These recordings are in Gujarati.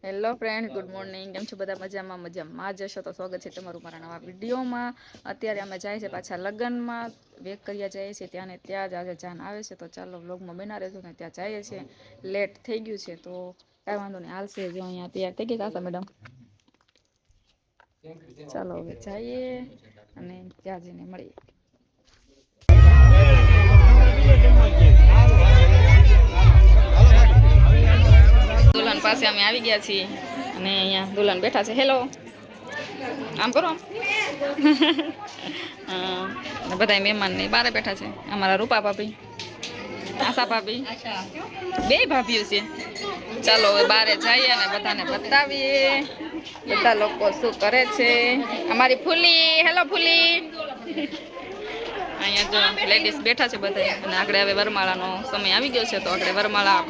Hello friend, good morning. કેમ છો બધા? મજામાં જશો તો સ્વાગત છે તમારું મારા નવા વિડીયોમાં. અત્યારે અમે જાય છે પાછા લગ્નમાં, વેક કર્યા જઈએ છીએ ત્યાં ને ત્યાં જ આજે જાન આવે છે. તો ચાલો વ્લોગમાં બના રહેજો ને ત્યાં જઈએ છીએ. લેટ થઈ ગયું છે તો કાંઈ વાંધો નહીં, હાલશે. જો અહીંયા તૈયાર થઈ ગઈ કાસા મેડમ. ચાલો હવે જઈએ અને ત્યાં જઈને મળીએ. દુલ્હન પાસે અમે આવી ગયા છીએ અને અહીંયા દુલ્હન બેઠા છે. હેલો, આમ કરો આમ. બધા મહેમાન ને બારે બેઠા છે. અમારા રૂપા ભાભી, આશા ભાભી, બે ભાભીઓ છે. ચાલો હવે બારે જઈએ અને બધાને બતાવીએ બધા લોકો શું કરે છે. અમારી ફૂલી, હેલો ફૂલી. અહીંયા જો લેડીઝ બેઠા છે બધા અને આગળ હવે વરમાળાનો સમય આવી ગયો છે તો આગળ વરમાળા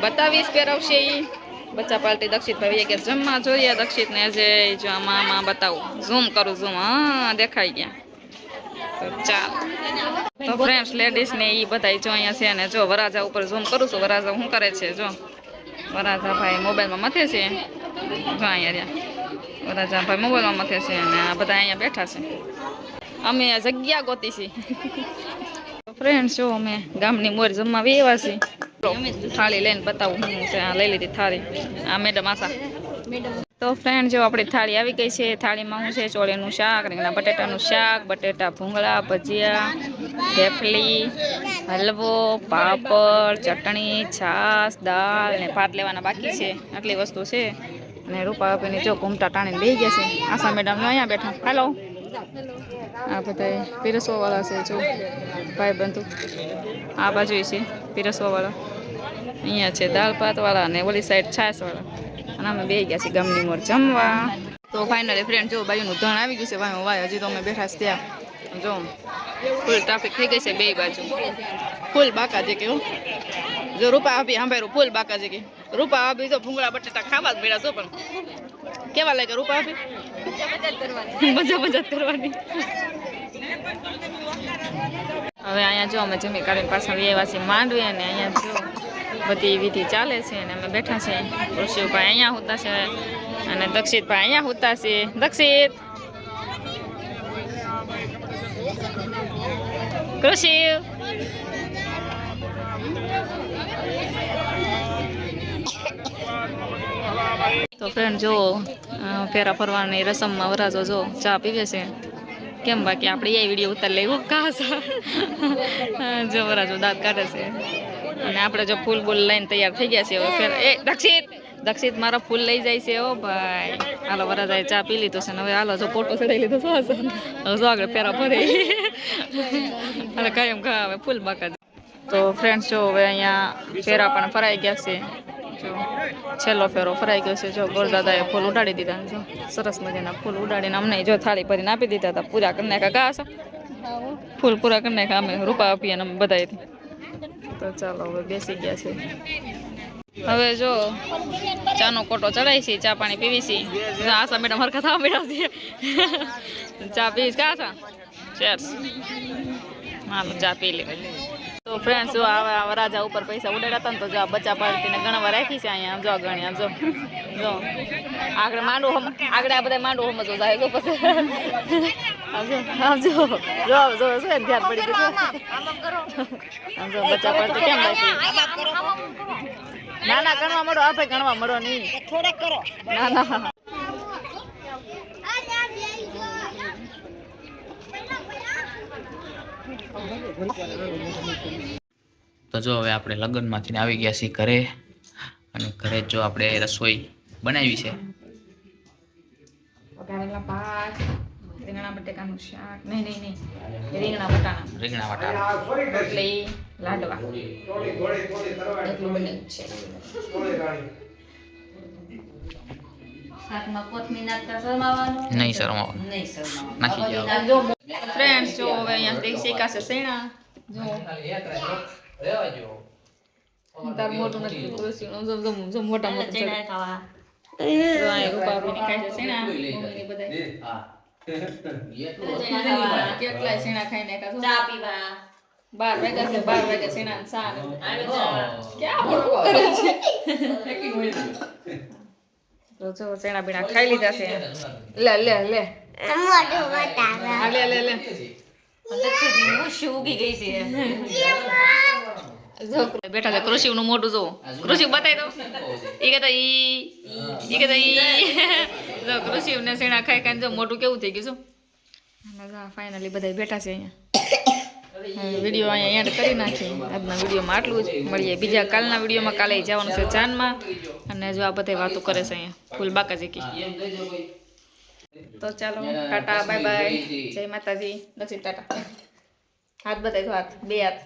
બતાવીશ, પહેરવશે. બચ્ચા પાર્ટી દક્ષિતભાઈ કે જમવા જોઈએ. દક્ષિતને જે જો આમાં બતાવું, ઝૂમ કરું, ઝૂમ. હા, દેખાઈ ગયા. તો ચાલ તો ફ્રેન્ડ્સ, લેડીઝ ને એ બધા જો અહીંયા છે અને જો વરાજા ઉપર ઝૂમ કરું છું. વરાજા શું કરે છે? જો વરાજા ભાઈ મોબાઈલમાં મથે છે. જો અહીંયા રહ્યા વરાજા ભાઈ મોબાઈલમાં મથે છે અને આ બધા અહીંયા બેઠા છે. અમે જગ્યા ગોતી છીએ. ફ્રેન્ડ, જો અમે ગામની મોર જમવા એવા છીએ. થાળી લઈને બતાવું હું છે. આ લઈ લીધી થાળી. આ મેડમ આશા. તો ફ્રેન્ડ, જો આપણી થાળી આવી ગઈ છે. થાળીમાં શું છે? ચોળીનું શાક, રીંગણા બટેટાનું શાક, બટેટા ભૂંગળા, ભજીયા, થેપલી, હલવો, પાપડ, ચટણી, છાશ, દાળ ને ભાત લેવાના બાકી છે. આટલી વસ્તુ છે. અને રૂપા આપીને જો ઘૂમટા ટાણીને બેસી ગયા છે. આશા મેડમ અહીંયા બેઠા. હેલો. આ બધા પીરસવા વાળા છે. જો ભાઈ બંધુ આ બાજુ છે પીરસવા વાળા. અહીંયા છે દાળ ભાત વાળા અને ઓલી સાઈડ છાશ વાળા. અને અમે બેસી ગયા છીએ ગામની મોર જમવા. તો ફાઇનલી ફ્રેન્ડ, જો બાજુનું ધણ આવી ગયું છે. ભાઈ વાય હજી તો અમે બેઠા છે ત્યાં. જો ફૂલ ટ્રાફિક થઈ ગઈ છે બે બાજુ. ફૂલ બાકા છે કેવું. જો રૂપા આપી સાંભળ્યું, ફૂલ બાકા છે કે. રૂપા આપી જો ભૂંગળા બટેટા ખાવા જ બેડા છો. પણ કેવા લાગે રૂપા આપી? મજા મજા કરવાની. હવે અહીંયા જો અમે જમી કાઢીને પાછા આવ્યા છીએ માંડવી અને અહીંયા જો બધી વિધિ ચાલે છે અને અમે બેઠા છે. ઋષિભાઈ અહીંયા હોતા છે અને દક્ષિતભાઈ અહીંયા હોતા છે. દક્ષિત, કૃષિ. તો ફ્રેન્ડ, જો ફેરા ફરવાની રસમમાં વરાજો જો ચા પીવે છે. કેમ બાકી આપણે એ વિડીયો ઉતાર લેવું કાસા. જો વરાજો દાંત કાઢે છે અને આપણે જો ફૂલ બૂલ લઈને તૈયાર થઈ ગયા છે. હવે ફેર એ દક્ષિત મારા ફૂલ લઈ જાય છે. ઓ ભાઈ, હાલો વરાજાએ ચા પી લીધો છે ને હવે હાલો જો ફોટો ચડાવી લીધો. હવે જો આગળ ફેરા ફરે અને કાયમ ખા હવે ફૂલ બાકા. તો ફ્રેન્ડ્સ, જો હવે અહીંયા ફેરા પણ ફરાઈ ગયા છે. જો છેલ્લો ફેરો ફરાઈ ગયો છે. જો ગોરદાદાએ ફૂલ ઉડાડી દીધા. જો સરસ મજાના ફૂલ ઉડાડીને અમને જો થાળી ભરીને આપી દીધા હતા. પૂરા કરી નાખ્યા. ઘાસ ફૂલ પૂરા કરી નાખ્યા અમે રૂપા આપીએ ને અમે બધાથી. તો ચાલો હવે બેસી ગયા છે. હવે જો ચાનો કોટો ચડાવી છે. ચા પાણી પીવી છે. આશા મેડમ હરખા થવા બેઠા છે. ચા પીવીશ કા આશા? ચેર્સ. હાલો ચા પી લે. તો ફ્રેન્ડ્સ, જો આવા વરાજા ઉપર પૈસા ઉડાડ્યા હતા ને તો જો આ બચ્ચા પાર્ટીને ગણવા રાખી છે અહીંયા. જો ગણ્યા જો જો આગળ માંડવું આગળ આ બધા માંડવું સમજો જાય. જો પછી જો જો જો શું ધ્યાન પડી ગયું. જો બચ્ચા પાર્ટી કેમ રાખી? ના ના, ગણવા મળો. આ ભાઈ ગણવા મળો નહીં. થોડેક કરો. ના ના, તો જો હવે આપણે લગ્નમાંથી આવી ગયા છીએ ઘરે અને ઘરે જો આપણે રસોઈ બનાવી છે. વઘારેલા ભાત, રીંગણા બટેકાનું શાક, નહીં રીંગણા વટાણા, રોટલી, લાડવા એટલું બન્યું છે. નહીં શરમાવાનું, નાખી દો. ફ્રેન્ડ્સ, જો હવે અહીંયા શેકાશે સૈણા. જો તાર મોટું નથી મોટા મોટા રૂપાવીને ખાય છે સૈણા. કેટલાય સૈણા ખાઈને ચા પીવા 12 વાગ્યા છે. 12 વાગ્યા સૈણા સા ક્યાં કરે છે. તો જો ચણા બીણા ખાઈ લીધા છે લે લે લે હા લે લે લે ઉગી ગઈ છે જો બેઠા છે કૃષિ નું મોઢું જો કૃષિ બતાવી દો ઈ કહેતા ઈ જો કૃષિ ને ચણા ખાઈ ખાઈને જો મોઢું કેવું થઈ ગયું છું ફાઇનલી બધા બેઠા છે અહીંયા વિડીયો અહીંયા એન્ડ કરી નાખીએ આજના વિડીયોમાં આટલું જ મળીએ બીજા કાલના વિડીયોમાં કાલે જવાનું છે ચાંદમાં અને જો આ બધા વાતો કરે છે અહીંયા ફૂલ બાકાજી તો ચાલો ટાટા બાય બાય જય માતાજી દક્ષિણ ટાટા હાથ બતાવી દો હાથ બે હાથ